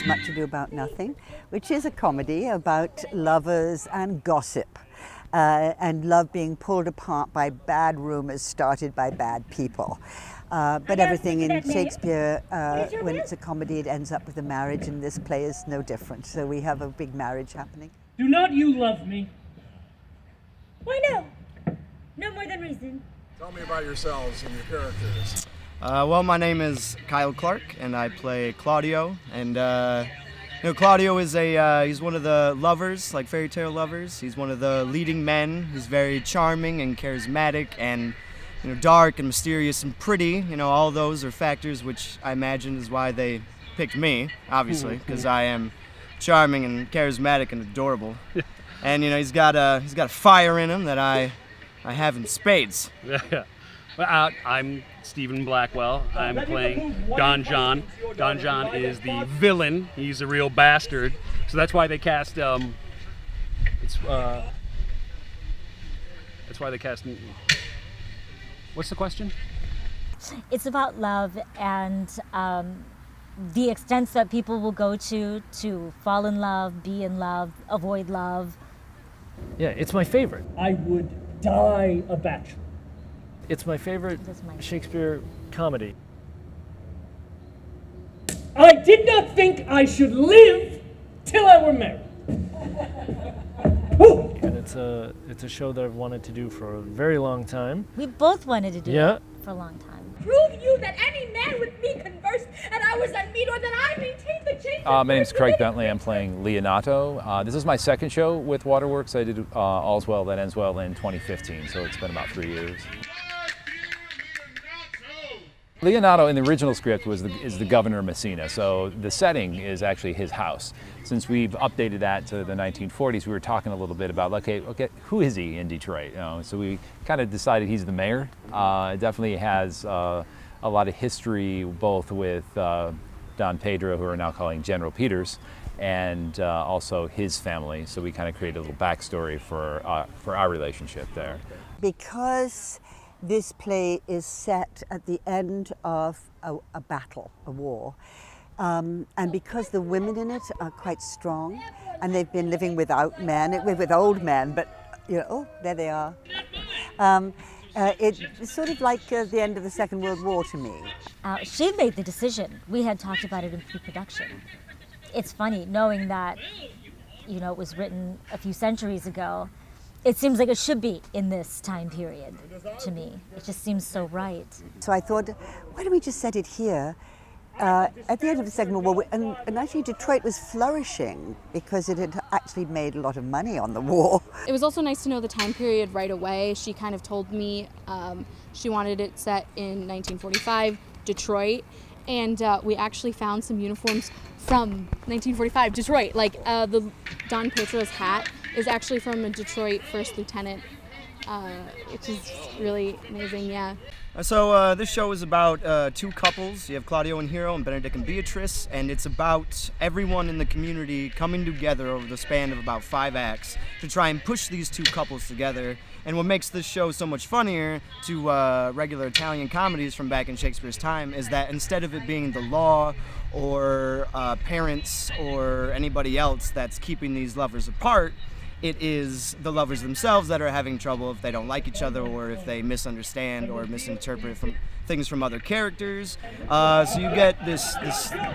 It's Much Ado About Nothing, which is a comedy about lovers and gossip. And love being pulled apart by bad rumors started by bad people. But everything in Shakespeare, when it's a comedy, it ends up with a marriage, and this play is no different. So we have a big marriage happening. Do not you love me? Why no? No more than reason. Tell me about yourselves and your characters. Well, my name is Kyle Clark, and I play Claudio. And Claudio is he's one of the lovers, like fairy tale lovers. He's one of the leading men. He's very charming and charismatic, and dark and mysterious and pretty. All those are factors which I imagine is why they picked me, obviously, because I am charming and charismatic and adorable. And he's got a fire in him that I have in spades. Yeah. Well, I'm Stephen Blackwell. I'm playing Don John. Don John is the villain. He's a real bastard. So that's why they cast. That's why they cast. What's the question? It's about love and the extents that people will go to fall in love, be in love, avoid love. Yeah, it's my favorite. I would die a bachelor. It's my favorite Shakespeare comedy. I did not think I should live till I were married. And it's a show that I've wanted to do for a very long time. We both wanted to do it for a long time. Prove you that any man with me conversed, and I was unmeet, or that I maintained the chain. My name's Craig Bentley. I'm playing Leonato. This is my second show with Waterworks. I did All's Well That Ends Well in 2015, so it's been about 3 years. Leonato in the original script is the governor of Messina, so the setting is actually his house. Since we've updated that to the 1940s, we were talking a little bit about, okay, who is he in Detroit? So we kind of decided he's the mayor. It definitely has a lot of history, both with Don Pedro, who we're now calling General Peters, and also his family. So we kind of created a little backstory for our relationship there. Because this play is set at the end of a battle, a war, and because the women in it are quite strong, and they've been living without men, with old men, but there they are. It's sort of like the end of the Second World War to me. She made the decision. We had talked about it in pre-production. It's funny knowing that, it was written a few centuries ago. It seems like it should be in this time period to me. It just seems so right. So I thought, why don't we just set it here at the end of the Second World War? And actually Detroit was flourishing because it had actually made a lot of money on the war. It was also nice to know the time period right away. She kind of told me she wanted it set in 1945, Detroit. And we actually found some uniforms from 1945, Detroit. Like the Don Pedro's hat is actually from a Detroit first lieutenant, which is really amazing, yeah. So this show is about two couples. You have Claudio and Hero and Benedict and Beatrice, and it's about everyone in the community coming together over the span of about 5 acts to try and push these two couples together. And what makes this show so much funnier to regular Italian comedies from back in Shakespeare's time is that instead of it being the law or parents or anybody else that's keeping these lovers apart, it is the lovers themselves that are having trouble if they don't like each other or if they misunderstand or misinterpret things from other characters. So you get this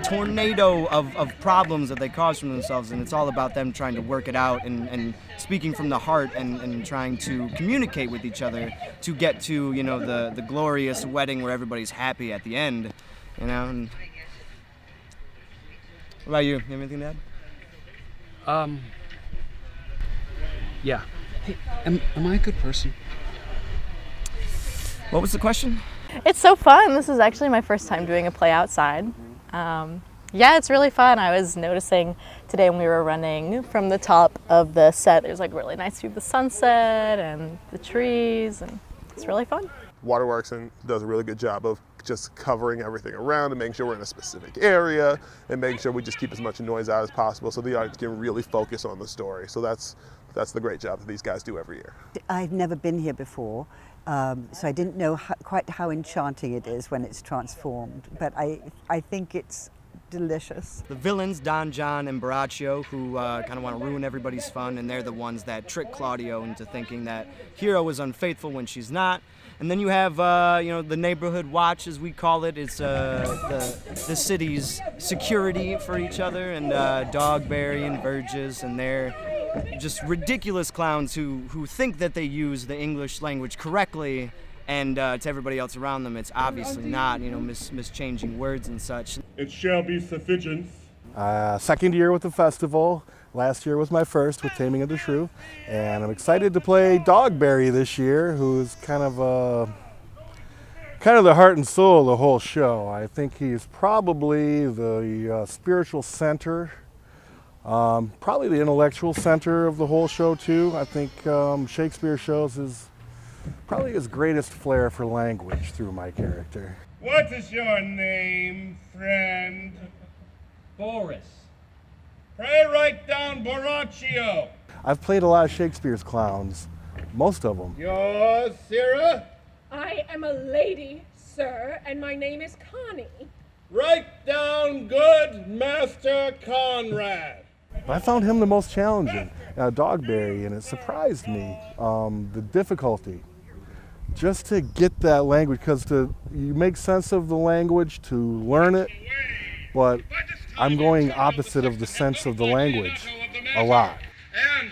tornado of problems that they cause from themselves, and it's all about them trying to work it out and speaking from the heart and trying to communicate with each other to get to the glorious wedding where everybody's happy at the end. And what about you? You have anything to add? Yeah. Hey, am I a good person? What was the question? It's so fun. This is actually my first time doing a play outside. Yeah, it's really fun. I was noticing today when we were running from the top of the set, there's like really nice view of the sunset and the trees, and it's really fun. Waterworks does a really good job of just covering everything around and making sure we're in a specific area and making sure we just keep as much noise out as possible so the audience can really focus on the story. So that's the great job that these guys do every year. I've never been here before, so I didn't know quite how enchanting it is when it's transformed. But I think it's delicious. The villains, Don, John, and Baraccio, who kind of want to ruin everybody's fun, and they're the ones that trick Claudio into thinking that Hero is unfaithful when she's not. And then you have, the neighborhood watch, as we call it. It's the city's security for each other, and Dogberry and Verges, and they're just ridiculous clowns who think that they use the English language correctly, and to everybody else around them, it's obviously not, mischanging words and such. It shall be sufficient. Second year with the festival. Last year was my first with Taming of the Shrew, and I'm excited to play Dogberry this year, who's kind of the heart and soul of the whole show. I think he's probably the spiritual center, probably the intellectual center of the whole show too. I think Shakespeare shows his probably his greatest flair for language through my character. What is your name, friend? Boris. Pray write down Borachio. I've played a lot of Shakespeare's clowns, most of them. Yours, Sarah? I am a lady, sir, and my name is Connie. Write down good Master Conrad. I found him the most challenging, Dogberry, and it surprised me, the difficulty. Just to get that language, because you make sense of the language, to learn it, but I'm going opposite of the sense of the language a lot. And,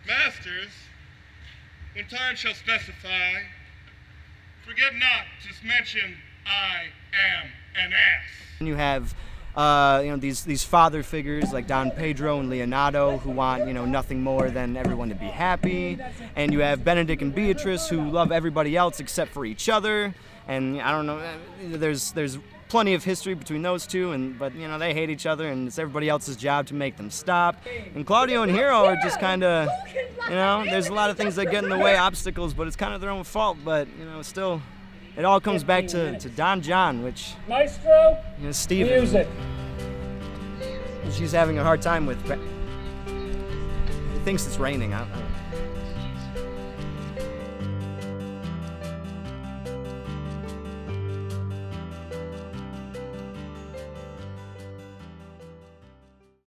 masters, when time shall specify, forget not to mention I am an ass. And you have these father figures like Don Pedro and Leonardo who want nothing more than everyone to be happy, and you have Benedict and Beatrice who love everybody else except for each other, and I don't know, there's plenty of history between those two, but they hate each other, and it's everybody else's job to make them stop. And Claudio and Hero are just kind of, there's a lot of things that get in the way, obstacles, but it's kind of their own fault. But still, it all comes back to Don John, which Maestro, Steven. music. She's having a hard time with. He thinks it's raining. I